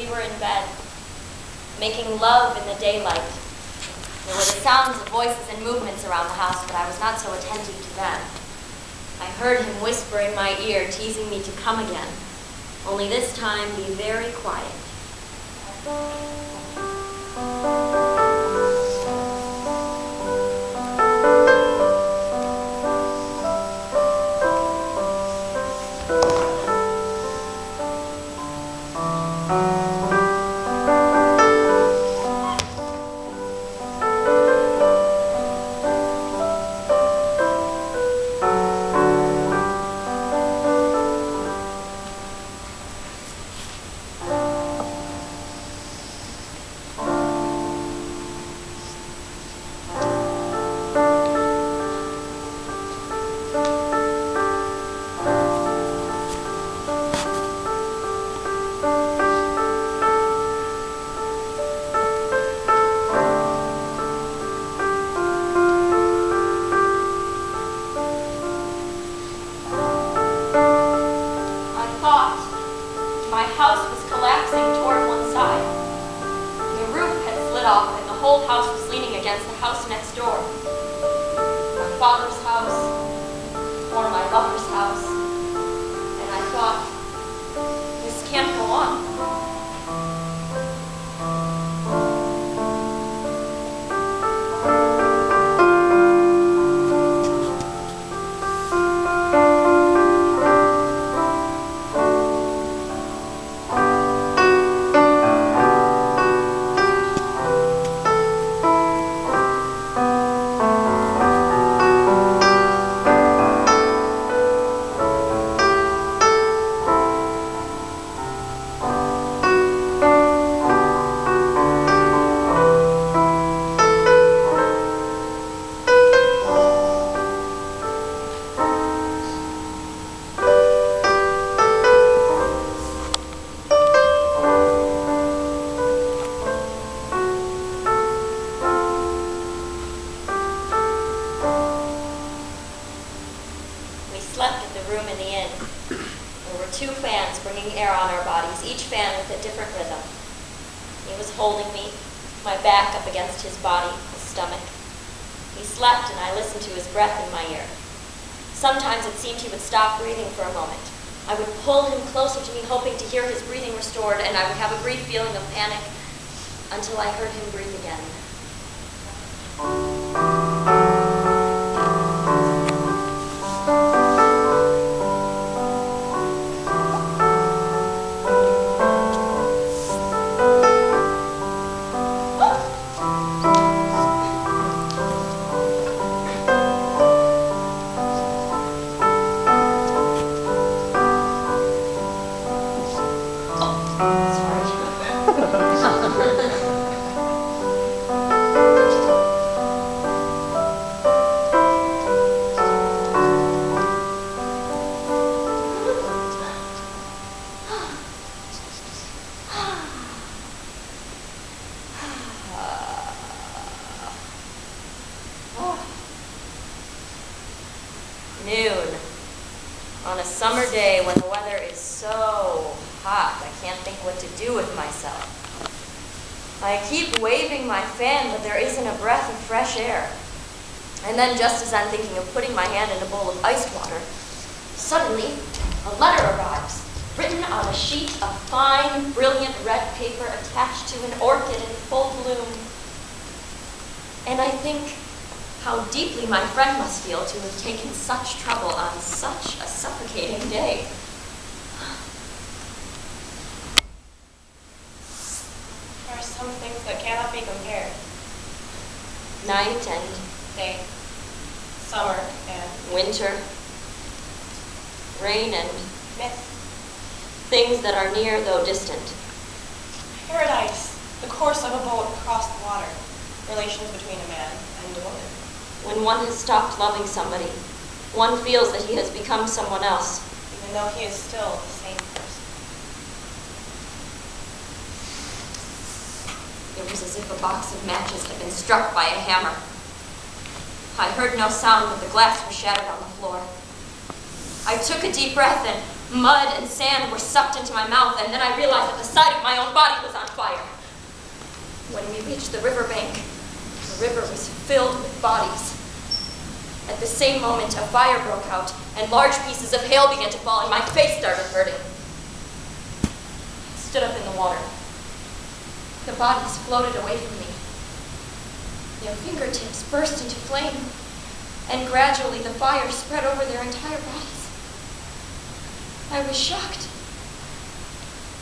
were in bed, making love in the daylight. There were the sounds of voices and movements around the house, but I was not so attentive to them. I heard him whisper in my ear, teasing me to come again, only this time be very quiet. Sometimes it seemed he would stop breathing for a moment. I would pull him closer to me, hoping to hear his breathing restored, and I would have a brief feeling of panic until I heard him breathe again. Noon. On a summer day when the weather is so hot, I can't think what to do with myself. I keep waving my fan, but there isn't a breath of fresh air. And then, just as I'm thinking of putting my hand in a bowl of iced water, suddenly a letter arrives, written on a sheet of fine, brilliant red paper attached to an orchid in full bloom. And I think how deeply my friend must feel to have taken such trouble on such a suffocating day. There are some things that cannot be compared. Night and Day, summer and winter, rain and myth. things that are near though distant. Paradise, the course of a boat across the water, relations between a man and a woman. When one has stopped loving somebody, one feels that he has become someone else. Even though he is still the same person. It was as if a box of matches had been struck by a hammer. I heard no sound, but the glass was shattered on the floor. I took a deep breath and Mud and sand were sucked into my mouth, and then I realized that the side of my own body was on fire. When we reached the riverbank, the river was filled with bodies. At the same moment, a fire broke out, and large pieces of hail began to fall, and my face started hurting. I stood up in the water. The bodies floated away from me. Their fingertips burst into flame, and gradually the fire spread over their entire bodies. I was shocked.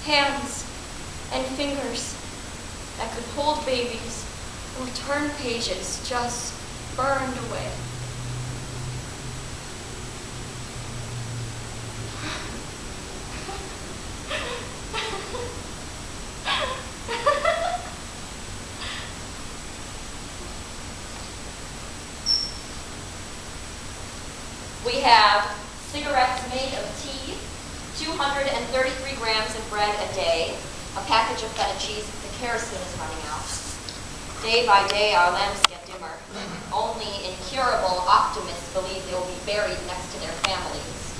Hands and fingers that could hold babies or turn pages just burned away. We have cigarettes made of tea, 233 grams of bread a day, a package of feta cheese if the kerosene is running out. Day by day, our lamps get dimmer. Only incurable optimists believe they will be buried next to their families.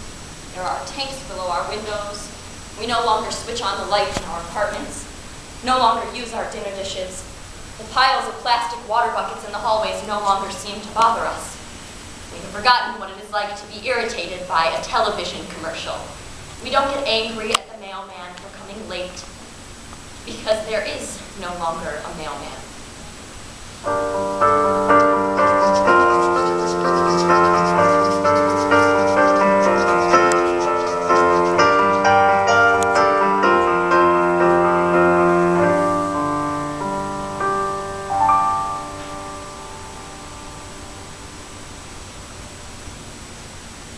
There are tanks below our windows. We no longer switch on the light in our apartments, no longer use our dinner dishes. The piles of plastic water buckets in the hallways no longer seem to bother us. We have forgotten what it is like to be irritated by a television commercial. We don't get angry at the mailman for coming late because there is no longer a mailman.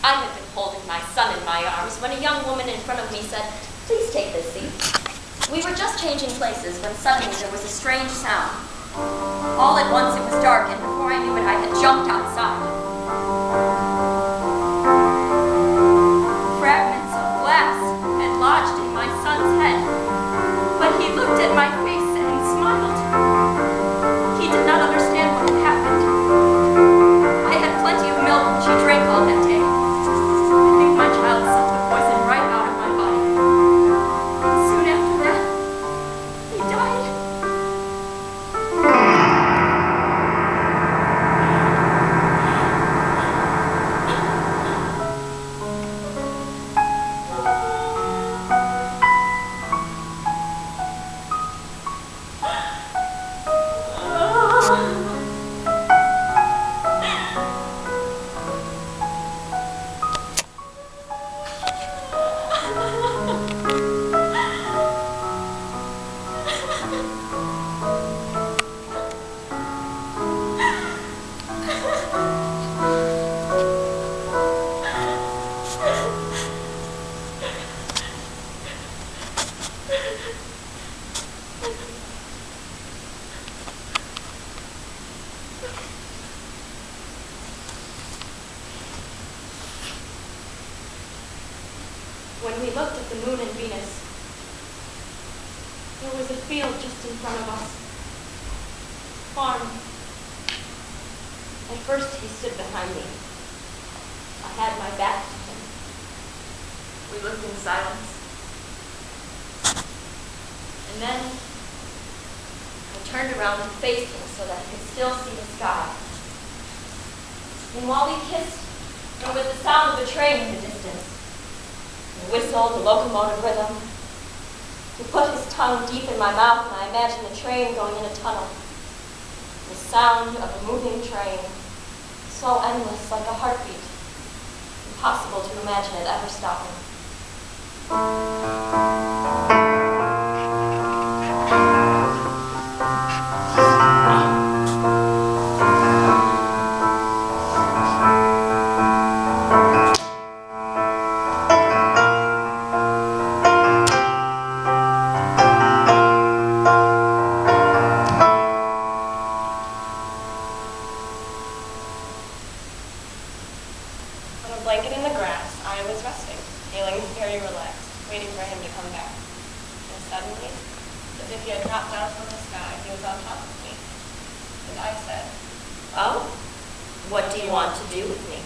I had been holding my son in my arms when a young woman in front of me said, "Please take this seat." We were just changing places when suddenly there was a strange sound. All at once it was dark, and before I knew it, I had jumped outside. Fragments of glass had lodged in my son's head, but he looked at my face and smiled. He did not understand what had happened. I had plenty of milk, which he drank all that day. I think my child sucked the poison right out of my body. And soon after that, he died. When we looked at the moon and Venus, there was a field just in front of us. Farm. At first he stood behind me. I had my back to him. We looked in silence. And then I turned around and faced him so that I could still see the sky. And while we kissed, there was the sound of a train in the distance. The whistle, the locomotive rhythm. He put his tongue deep in my mouth, and I imagined the train going in a tunnel. The sound of a moving train, so endless, like a heartbeat. Impossible to imagine it ever stopping. On a blanket in the grass, I was resting, feeling very relaxed, waiting for him to come back. And suddenly, as if he had dropped down from the sky, he was on top of me. And I said, Oh? What do you want to do with me?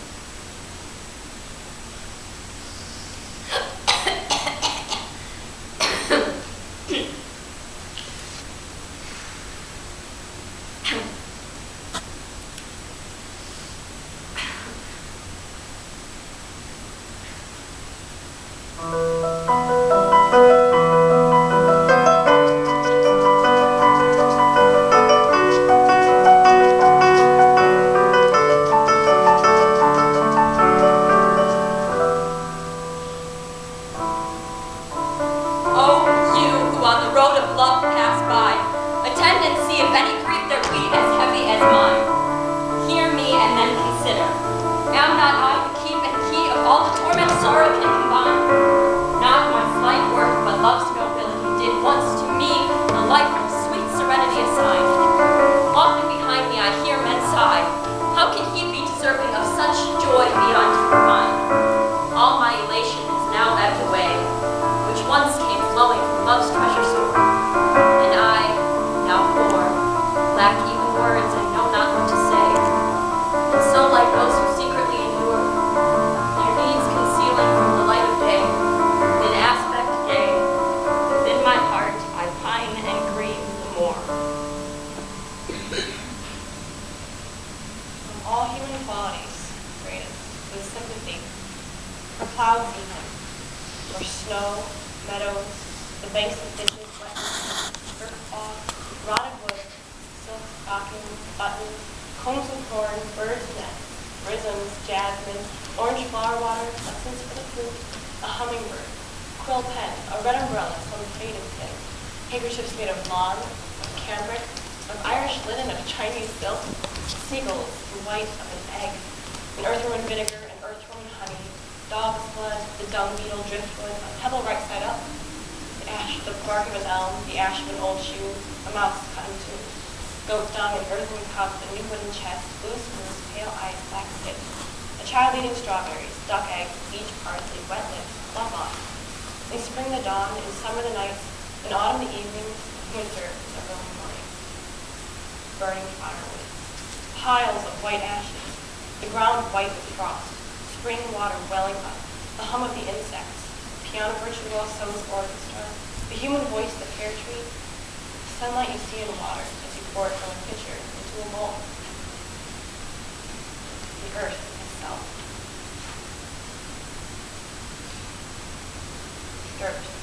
qualities, greatest, was sympathy. For clouds even, or snow, meadows, the banks of ditches, wetlands, earth fog, rotted wood, silk stockings, buttons, combs of corn, birds' nests, rhythms, jasmine, orange flower water, lessons for the flute, a hummingbird, quill pen, a red umbrella, some faded thing, handkerchiefs made of lawn, of cambric, of Irish linen, of Chinese silk, seagulls, the white of an egg, an earthworm vinegar, an earthworm honey, dog's blood, the dung beetle, driftwood, a pebble right side up, the ash, the bark of an elm, the ash of an old shoe, a mouse cut in two, goat dung, an earthen cup, a new wooden chest, blue spoons, pale eyes, black skin, a child eating strawberries, duck eggs, beach parsley, wet lips, love lock. In spring the dawn, in summer the nights, in autumn the evenings, winter the early mornings. Burning firewood, piles of white ashes, the ground white with frost, spring water welling up, the hum of the insects, piano virtuoso's orchestra, the human voice of the pear tree, the sunlight you see in water as you pour it from a pitcher into a bowl, the earth itself. Dirt.